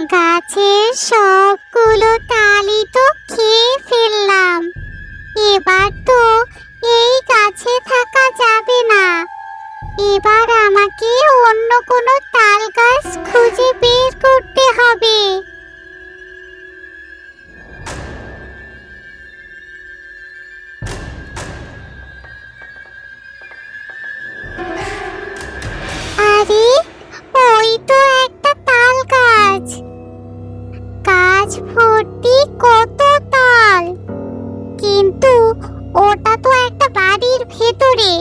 গাছের সবগুলো তালই তো খেয়ে ফেললাম। এবার তো এই গাছে থাকা যাবে না। এবার আমাকে অন্য কোনো তাল গাছ খুঁজে বের করতে হবে। আরে, ওই তো একটা তাল গাছ। গাছ ভর্তি কত তাল, কিন্তু ওটা তো একটা বাড়ির ভেতরে।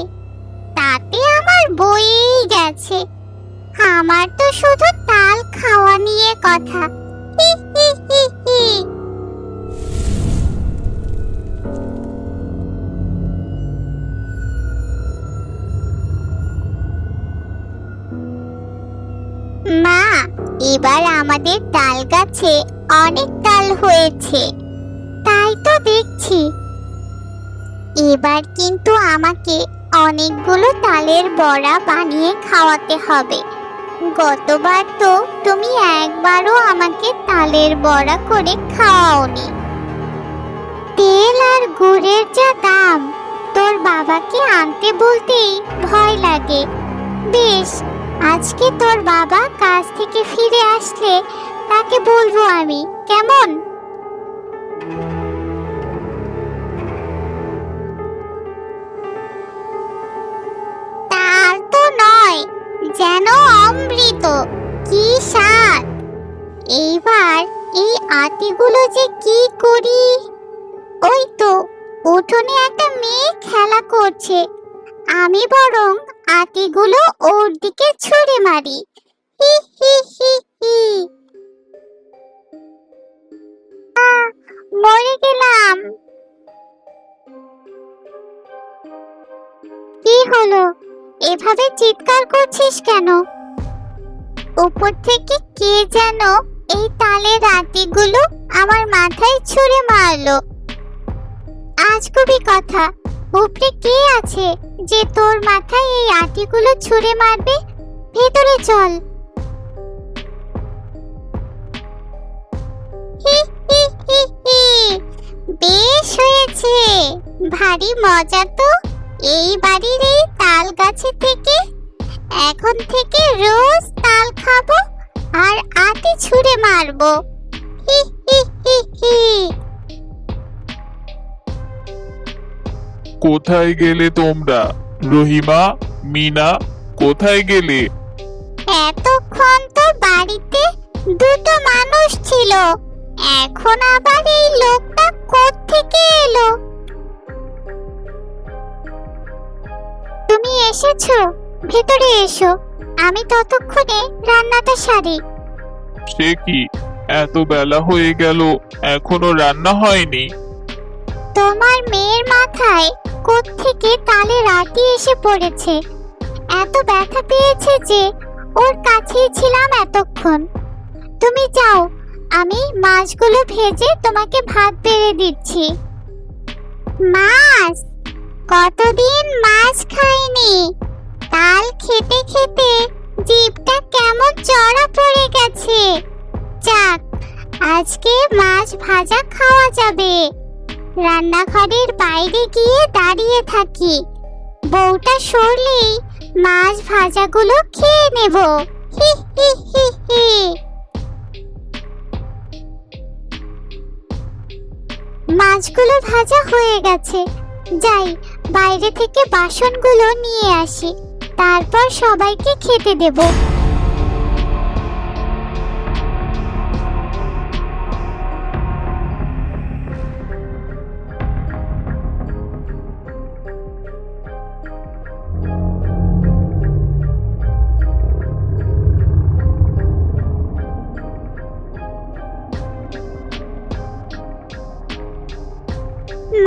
তাতে আমার বয়েই গেছে। আমার তো শুধু তাল খাওয়া নিয়ে কথা। হি হি হি হি। মা, এবার আমাদের তাল গাছে অনেক তাল হয়েছে। তাই তো দেখছি। এবার কিন্তু আমাকে অনেকগুলো তালের বড়া বানিয়ে খাওয়াতে হবে। গতবার তো তুমি একবারও আমাকে তালের বড়া করে খাওয়াওনি। তেল আর গুড়ের যা দাম, তোর বাবাকে আনতে বলতেই ভয় লাগে। বেশ, আজকে তোর বাবা কাজ থেকে ফিরে আসলে তাকে বলবো আমি, কেমন? তাল তো নয়, যেন অমৃত। কি স্বাদ! এইবার এই আটিগুলো যে কি করি। ওই তো উঠোনে একটা মেয়ে খেলা করছে। আমি বরং আটিগুলো ওর দিকে ছুঁড়ে মারি। হি হি হি হি। আহ, মরে গেলাম। কি হলো? এভাবে চিৎকার করছিস কেন? উপর থেকে কে যেন এই তালের আটিগুলো আমার মাথায় ছুঁড়ে মারলো। আজগুবি কথা। উপরে কে আছে যে তোর মাথায় এই আটিগুলো ছুঁড়ে মারবে? ভেতরে চল। হি হি হি হি। বেশ হয়েছে। ভারী মজা তো এই বাড়ির এই তাল গাছে থেকে। এখন থেকে রোজ তাল খাবো আর আটি ছুঁড়ে মারবো। হি হি হি হি। কোথায় গেলে তোমরা? রহিমা, মিনা, কোথায় গেলে? এতক্ষণ তো বাড়িতে দুটো মানুষ ছিল, এখন আবার এই লোকটা কোত্থেকে এলো? তুমি এসেছো? ভেতরে এসো, আমি ততক্ষণে রান্নাটা সারি। সে কি, এত বেলা হয়ে গেল এখনো রান্না হয়নি? তোমার মেয়ের মাথায় কোত্থেকে তালের আটি এসে পড়েছে। এত ব্যথা পেয়েছে যে ওর কাছেই ছিলাম এতক্ষণ। তুমি যাও, আমি মাছগুলো ভেজে তোমাকে ভাত বেড়ে দিচ্ছি। মাছ? কতদিন মাছ খাইনি। তাল খেতে খেতে জিভটা কেমন চড়া পড়ে গেছে। যাক, আজকে মাছ ভাজা খাওয়া যাবে। রান্নাঘরের বাইরে গিয়ে দাঁড়িয়ে থাকি। বউটা সরলেই মাছ ভাজাগুলো খেয়ে নেব। হি হি হি হি। মাছগুলো ভাজা হয়ে গেছে। যাই, বাইরে থেকে বাসনগুলো নিয়ে আসি, তারপর সবাইকে খেতে দেব।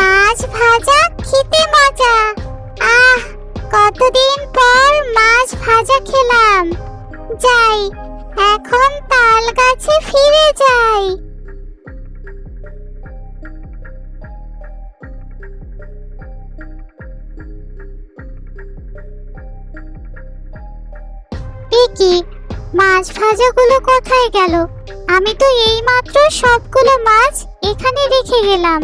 মাছ ভাজা খেতে মজা। আহ, কতদিন পর মাছ ভাজা খেলাম। যাই, এখন তাল গাছে ফিরে যাই। কি, মাছ ভাজাগুলো কোথায় গেল? আমি তো এইমাত্র সবগুলো মাছ এখানে রেখে গেলাম।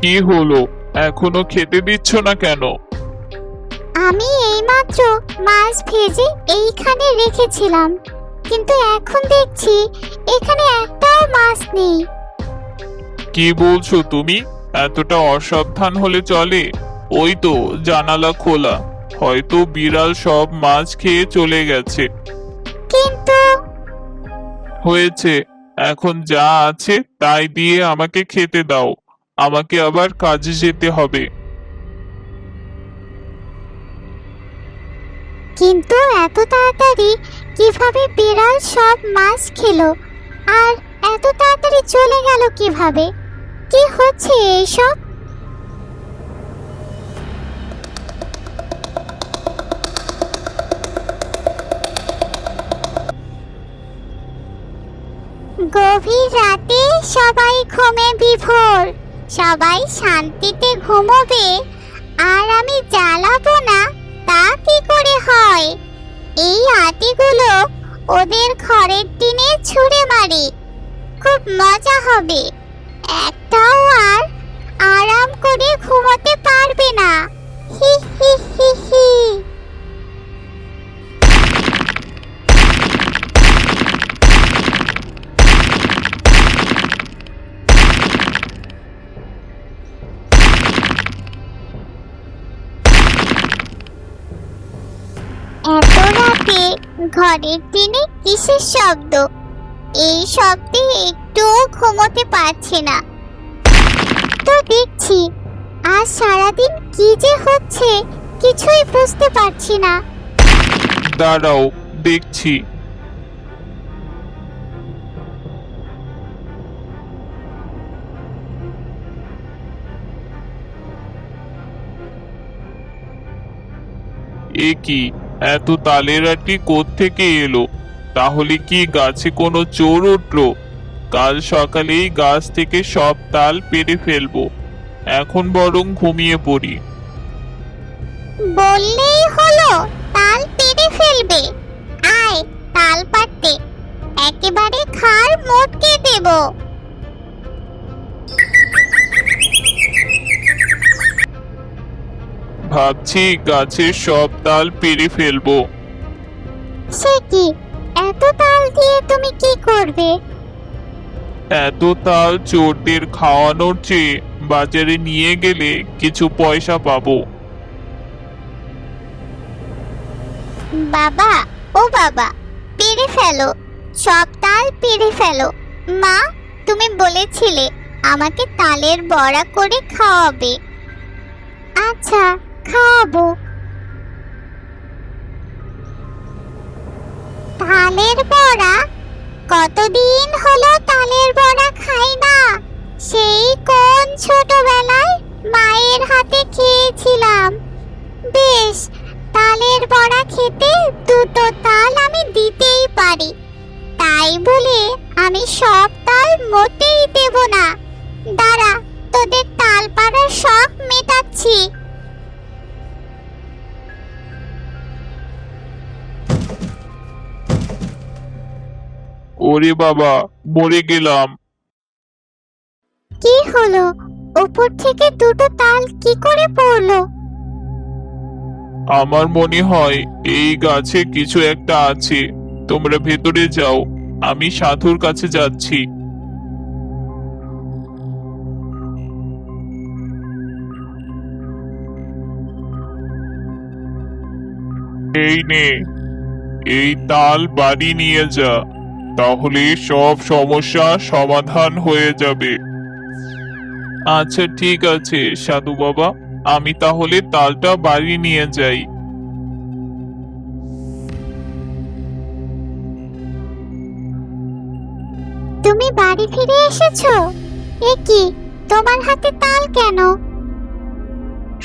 কি হলো, এখনো খেতে দিচ্ছ না কেন? আমি এইমাত্র মাছ ভেজে এইখানে রেখেছিলাম, কিন্তু এখন দেখছি এখানে একটাও মাছ নেই। কি বলছো তুমি? এতটা অসাবধান হলে চলে? ওই তো জানালা খোলা, হয়তো বিড়াল সব মাছ খেয়ে চলে গেছে। কিন্তু হয়েছে, এখন যা আছে তাই দিয়ে আমাকে খেতে দাও, আমাকে আবার কাজে যেতে হবে। কিন্তু এত তাড়াতাড়ি কিভাবে বিড়াল সব মাছ খেলো? আর এত তাড়াতাড়ি চলে গেল কিভাবে? কি হচ্ছে এইসব? গভীর রাতে সবাই ঘুমে বিভোর, সবাই শান্তিতে ঘুমোবে, আর আমি জ্বালাবো না, তা কি করে হয়? এই আটিগুলো ওদের ঘরের টিনে ছুঁড়ে মারি, খুব মজা হবে। একটাও আর আরাম করে ঘুমোতে পারবে না। হি হি হি হি। এত রাতে ঘরের টিনে কিসের শব্দ? এই শব্দে একটুও ঘুমোতে পারছি না। তো দেখছি আজ সারাদিন কি যে হচ্ছে কিছুই বুঝতে পারছি না। দাঁড়াও, দেখছি। এ কি, এত তালের আটি কোত্থেকে এলো? তাহলে কি গাছে কোনো চোর উঠলো? কাল সকালেই গাছ থেকে সব তাল পেড়ে ফেলবো, এখন বরং ঘুমিয়ে পড়ি। বললেই হলো তাল পেড়ে ফেলবে? আয় তাল পাড়তে, একেবারে খাড় মোটকে দেব। ভাবছি গাছের সব তাল পেড়ে ফেলবো। সে কি, এত তাল দিয়ে তুমি কি করবে? এত তাল চোরদের খাওয়ানোর চেয়ে বাজারে নিয়ে গেলে কিছু পয়সা পাবো। বাবা, ও বাবা, পেড়ে ফেলো, সব তাল পেড়ে ফেলো। মা, তুমি বলেছিলে আমাকে তালের বড়া করে খাওয়াবে। আচ্ছা, খাওয়াবো। তালের বড়া? কতদিন হলো তালের বড়া খাই না। সেই কোন ছোটবেলায় মায়ের হাতে খেয়েছিলাম। বেশ, তালের বড়া খেতে দুটো তাল আমি দিতেই পারি, তাই বলে আমি সব তাল মোটেই দেব না। দাঁড়া, তোদের তাল পাড়ার শখ মেটাচ্ছি। ওরে বাবা, মরে গেলাম। কি হলো? উপর থেকে দুটো তাল কি করে পড়লো? আমার মনে হয় এই গাছে কিছু একটা আছে। তোমরা ভেতরে যাও, আমি সাধুর কাছে যাচ্ছি। এই নে, এই তাল বাড়ি নিয়ে যা, তাহলে সব সমস্যা সমাধান হয়ে যাবে। আচ্ছা ঠিক আছে সাধু বাবা, আমি তাহলে তালটা বাড়ি নিয়ে যাই। তুমি বাড়ি ফিরে এসেছো? এ কি, তোমার হাতে তাল কেন?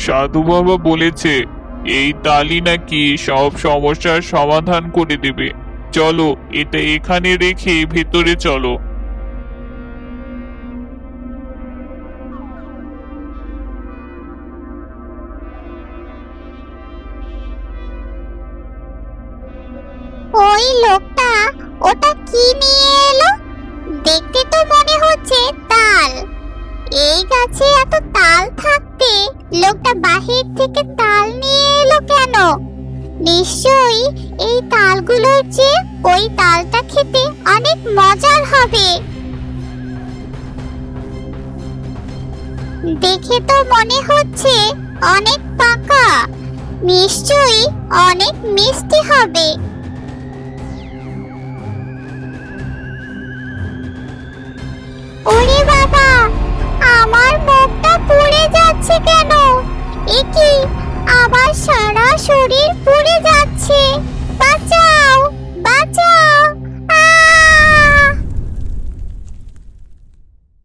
সাধু বাবা বলেছে এই তালই নাকি সব সমস্যার সমাধান করে দেবে। চলো, এটা এখানে রেখে ভেতরে চলো। ওটা কি নিয়ে এলো? দেখতে তো মনে হচ্ছে তাল। এই গাছে এত তাল থাকতে লোকটা বাহির থেকে তাল নিয়ে এলো কেন? নিশ্চয়ই এই তালগুলোর চেয়ে ওই তালটা খেতে অনেক মজার হবে। দেখে তো মনে হচ্ছে অনেক পাকা, নিশ্চয়ই অনেক মিষ্টি হবে।